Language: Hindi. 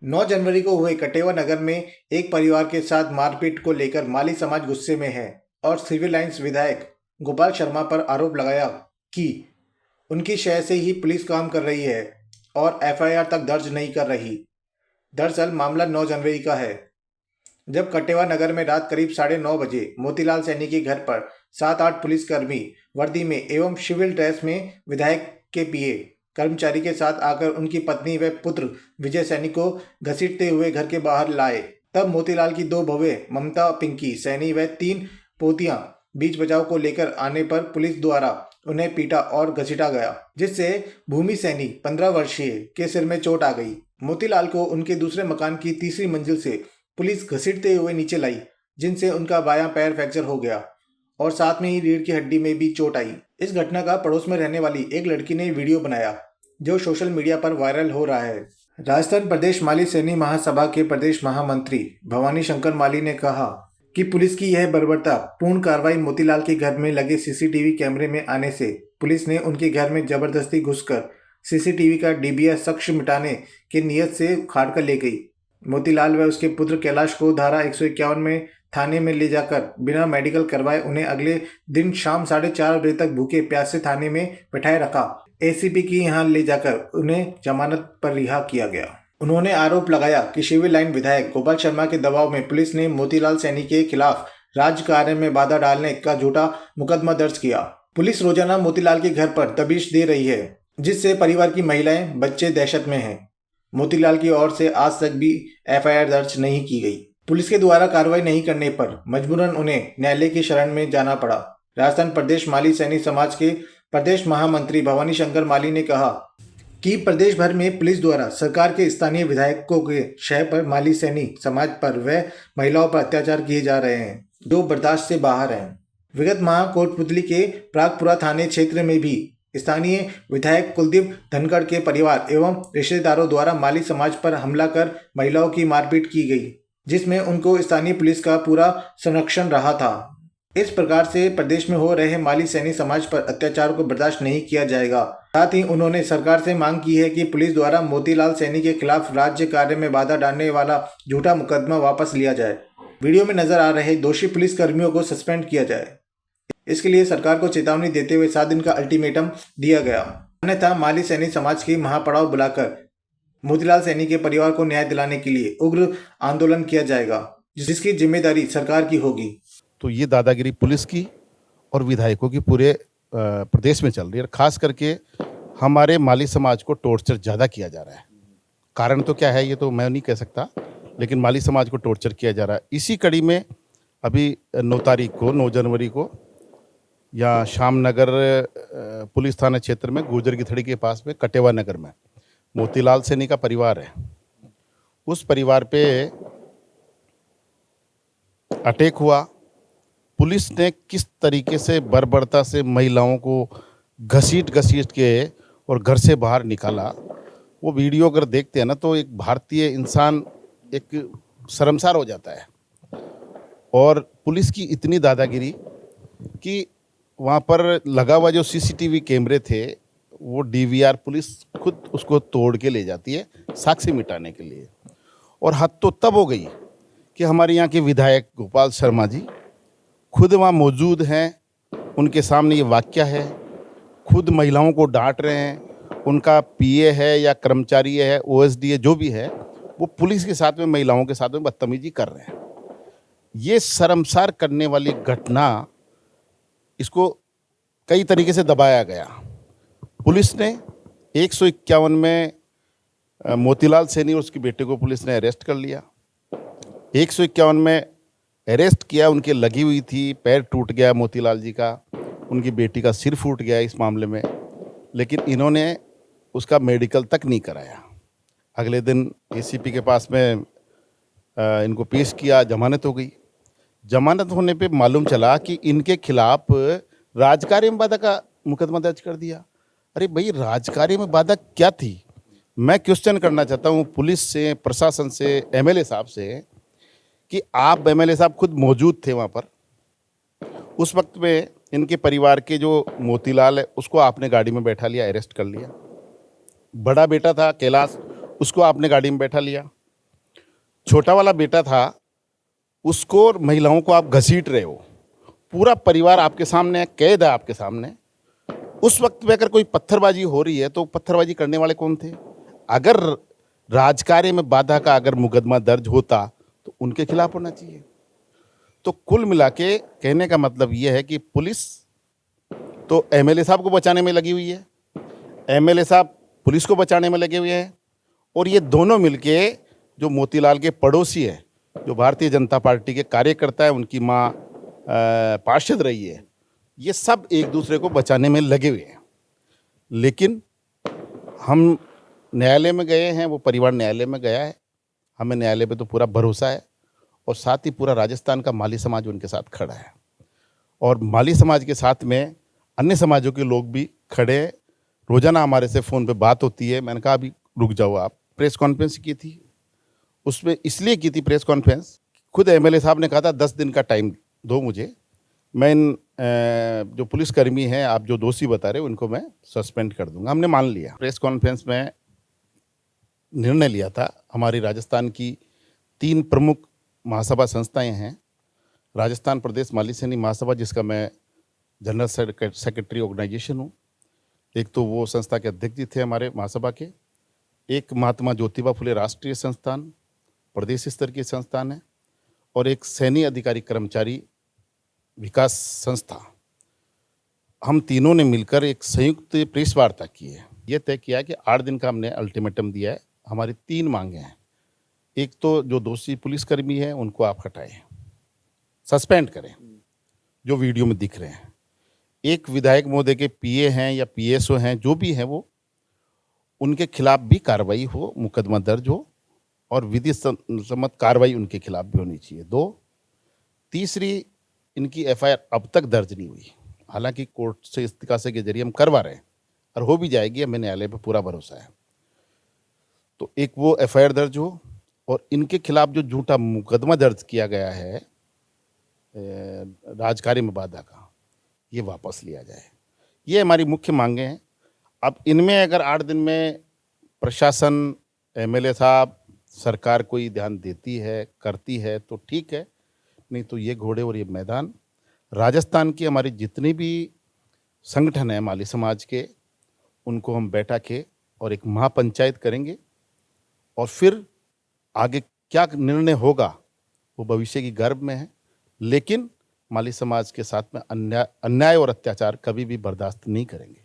9 जनवरी को हुए कटेवा नगर में एक परिवार के साथ मारपीट को लेकर माली समाज गुस्से में है और सिविल लाइंस विधायक गोपाल शर्मा पर आरोप लगाया कि उनकी शय से ही पुलिस काम कर रही है और एफआईआर तक दर्ज नहीं कर रही। दरअसल मामला 9 जनवरी का है, जब कटेवा नगर में रात करीब 9:30 बजे मोतीलाल सैनी के घर पर 7-8 पुलिसकर्मी वर्दी में एवं सिविल ड्रेस में विधायक के पीए कर्मचारी के साथ आकर उनकी पत्नी व पुत्र विजय सैनी को घसीटते हुए घर के बाहर लाए। तब मोतीलाल की 2 बहुएं ममता पिंकी सैनी व 3 पोतियां बीच बचाव को लेकर आने पर पुलिस द्वारा उन्हें पीटा और घसीटा गया, जिससे भूमि सैनी 15 वर्षीय के सिर में चोट आ गई। मोतीलाल को उनके दूसरे मकान की तीसरी मंजिल से पुलिस घसीटते हुए नीचे लाई, जिनसे उनका बायां पैर फ्रैक्चर हो गया और साथ में ही रीढ़ की हड्डी में भी चोट आई। इस घटना का पड़ोस में रहने वाली एक लड़की ने वीडियो बनाया, जो सोशल मीडिया पर वायरल हो रहा है। राजस्थान प्रदेश माली सैनी महासभा के प्रदेश महामंत्री भवानी शंकर माली ने कहा कि पुलिस की यह बर्बरता पूर्ण कार्रवाई मोतीलाल के घर में लगे सीसीटीवी कैमरे में आने से पुलिस ने उनके घर में जबरदस्ती घुसकर सीसीटीवी का डीबीएस साक्ष्य मिटाने के नियत से उखाड़ कर ले गई। मोतीलाल व उसके पुत्र कैलाश को धारा 151 में थाने में ले जाकर बिना मेडिकल करवाए उन्हें अगले दिन शाम 4:30 बजे तक भूखे प्यासे थाने में बैठाए रखा। एसीपी की यहां ले जाकर उन्हें जमानत पर रिहा किया गया। उन्होंने आरोप लगाया कि सिविल लाइन विधायक गोपाल शर्मा के दबाव में पुलिस ने मोतीलाल सैनी के खिलाफ राज्य कार्य में बाधा डालने का झूठा मुकदमा दर्ज किया। पुलिस रोजाना मोतीलाल के घर पर दबिश दे रही है, जिससे परिवार की महिलाएं बच्चे दहशत में हैं। मोतीलाल की ओर से आज तक भी एफआईआर दर्ज नहीं की गई। पुलिस के द्वारा कार्रवाई नहीं करने पर मजबूरन उन्हें न्यायालय की शरण में जाना पड़ा। राजस्थान प्रदेश माली सैनी समाज के प्रदेश महामंत्री भवानी शंकर माली ने कहा कि प्रदेश भर में पुलिस द्वारा सरकार के स्थानीय विधायकों के शय पर माली सैनी समाज पर व महिलाओं पर अत्याचार किए जा रहे हैं, जो बर्दाश्त से बाहर हैं। विगत माह कोटपुतली के प्रागपुरा थाने क्षेत्र में भी स्थानीय विधायक कुलदीप धनखड़ के परिवार एवं रिश्तेदारों द्वारा माली समाज पर हमला कर महिलाओं की मारपीट की गई, जिसमें उनको स्थानीय पुलिस का पूरा संरक्षण रहा था। इस प्रकार से प्रदेश में हो रहे माली सैनी समाज पर अत्याचार को बर्दाश्त नहीं किया जाएगा। साथ ही उन्होंने सरकार से मांग की है कि पुलिस द्वारा मोतीलाल सैनी के खिलाफ राज्य कार्य में बाधा डालने वाला झूठा मुकदमा वापस लिया जाए। वीडियो में नजर आ रहे दोषी पुलिस कर्मियों को सस्पेंड किया जाए। इसके लिए सरकार को चेतावनी देते हुए 7 दिन का अल्टीमेटम दिया गया, अन्यथा माली सैनी समाज की महापड़ाव बुलाकर मोतीलाल सैनी के परिवार को न्याय दिलाने के लिए उग्र आंदोलन किया जाएगा, जिसकी जिम्मेदारी सरकार की होगी। तो ये दादागिरी पुलिस की और विधायकों की पूरे प्रदेश में चल रही है। खास करके हमारे माली समाज को टॉर्चर ज़्यादा किया जा रहा है। कारण तो क्या है ये तो मैं नहीं कह सकता, लेकिन माली समाज को टॉर्चर किया जा रहा है। इसी कड़ी में अभी 9 जनवरी को या श्यामनगर पुलिस थाना क्षेत्र में गुर्जर की थड़ी के पास में कटेवा नगर में मोतीलाल सैनी का परिवार है। उस परिवार पे अटैक हुआ। पुलिस ने किस तरीके से बर्बरता से महिलाओं को घसीट के और घर से बाहर निकाला, वो वीडियो अगर देखते हैं ना तो एक भारतीय इंसान एक शर्मसार हो जाता है। और पुलिस की इतनी दादागिरी कि वहाँ पर लगा हुआ जो सीसीटीवी कैमरे थे वो डीवीआर पुलिस खुद उसको तोड़ के ले जाती है साक्ष्य मिटाने के लिए। और हद तो तब हो गई कि हमारे यहाँ के विधायक गोपाल शर्मा जी खुद वहाँ मौजूद हैं, उनके सामने ये वाकया है, खुद महिलाओं को डांट रहे हैं। उनका पीए है या कर्मचारी है, ओएसडी है, जो भी है, वो पुलिस के साथ में महिलाओं के साथ में बदतमीजी कर रहे हैं। ये शर्मसार करने वाली घटना, इसको कई तरीके से दबाया गया। पुलिस ने 151 में मोतीलाल सैनी और उसके बेटे को पुलिस ने अरेस्ट कर लिया। 151 में अरेस्ट किया, उनके लगी हुई थी, पैर टूट गया मोतीलाल जी का, उनकी बेटी का सिर फूट गया इस मामले में, लेकिन इन्होंने उसका मेडिकल तक नहीं कराया। अगले दिन एसीपी के पास में इनको पेश किया, जमानत हो गई। जमानत होने पे मालूम चला कि इनके खिलाफ राजकार्य में बाधा का मुकदमा दर्ज कर दिया। अरे भाई, राजकार्य में बाधा क्या थी? मैं क्वेश्चन करना चाहता हूँ पुलिस से, प्रशासन से, एमएलए साहब से कि आप एमएलए साहब खुद मौजूद थे वहाँ पर। उस वक्त में इनके परिवार के जो मोतीलाल है उसको आपने गाड़ी में बैठा लिया, अरेस्ट कर लिया। बड़ा बेटा था कैलाश, उसको आपने गाड़ी में बैठा लिया, छोटा वाला बेटा था, उसको और महिलाओं को आप घसीट रहे हो, पूरा परिवार आपके सामने है, कैद है आपके सामने। उस वक्त में अगर कोई पत्थरबाजी हो रही है तो पत्थरबाजी करने वाले कौन थे? अगर राजकार्य में बाधा का अगर मुकदमा दर्ज होता तो उनके खिलाफ होना चाहिए। तो कुल मिला के कहने का मतलब ये है कि पुलिस तो एमएलए साहब को बचाने में लगी हुई है, एमएलए साहब पुलिस को बचाने में लगे हुए हैं, और ये दोनों मिलके जो मोतीलाल के पड़ोसी है, जो भारतीय जनता पार्टी के कार्यकर्ता है, उनकी माँ पार्षद रही है, ये सब एक दूसरे को बचाने में लगे हुए हैं। लेकिन हम न्यायालय में गए हैं, वो परिवार न्यायालय में गया है, हमें न्यायालय पे तो पूरा भरोसा है, और साथ ही पूरा राजस्थान का माली समाज उनके साथ खड़ा है, और माली समाज के साथ में अन्य समाजों के लोग भी खड़े हैं। रोजाना हमारे से फ़ोन पे बात होती है। मैंने कहा अभी रुक जाओ, आप प्रेस कॉन्फ्रेंस की थी, उसमें इसलिए की थी प्रेस कॉन्फ्रेंस, खुद एमएलए साहब ने कहा था 10 दिन का टाइम दो मुझे, मैं इन जो पुलिसकर्मी हैं, आप जो दोषी बता रहे हो, उनको मैं सस्पेंड कर दूंगा। हमने मान लिया। प्रेस कॉन्फ्रेंस में निर्णय लिया था, हमारी राजस्थान की 3 प्रमुख महासभा संस्थाएं हैं। राजस्थान प्रदेश माली सैनिक महासभा, जिसका मैं जनरल सेक्रेटरी ऑर्गेनाइजेशन हूँ। एक तो वो संस्था के अध्यक्ष जी थे हमारे महासभा के, एक महात्मा ज्योतिबा फुले राष्ट्रीय संस्थान प्रदेश स्तर की संस्थान है, और एक सैन्य अधिकारी कर्मचारी विकास संस्था। हम तीनों ने मिलकर एक संयुक्त प्रेस वार्ता की है। ये तय किया कि 8 दिन का हमने अल्टीमेटम दिया है। हमारी 3 मांगे हैं। एक तो जो दोषी पुलिसकर्मी हैं उनको आप हटाएं, सस्पेंड करें, जो वीडियो में दिख रहे हैं। एक विधायक महोदय के पीए हैं या पीएसओ हैं, जो भी हैं, वो उनके खिलाफ भी कार्रवाई हो, मुकदमा दर्ज हो, और विधि सम्मत कार्रवाई उनके खिलाफ भी होनी चाहिए। 2, तीसरी, इनकी एफआईआर अब तक दर्ज नहीं हुई, हालांकि कोर्ट से इस्तीकासे के जरिए हम करवा रहे हैं, और हो भी जाएगी, हमें न्यायालय पर पूरा भरोसा है। तो एक वो एफआईआर दर्ज हो, और इनके खिलाफ जो झूठा मुकदमा दर्ज किया गया है राजकार्य में बाधा का, ये वापस लिया जाए। ये हमारी मुख्य मांगे हैं। अब इनमें अगर 8 दिन में प्रशासन, एमएलए साहब, सरकार कोई ध्यान देती है, करती है तो ठीक है, नहीं तो ये घोड़े और ये मैदान, राजस्थान की हमारी जितनी भी संगठन है माली समाज के, उनको हम बैठा के और एक महापंचायत करेंगे, और फिर आगे क्या निर्णय होगा वो भविष्य की गर्भ में है। लेकिन माली समाज के साथ में अन्याय और अत्याचार कभी भी बर्दाश्त नहीं करेंगे।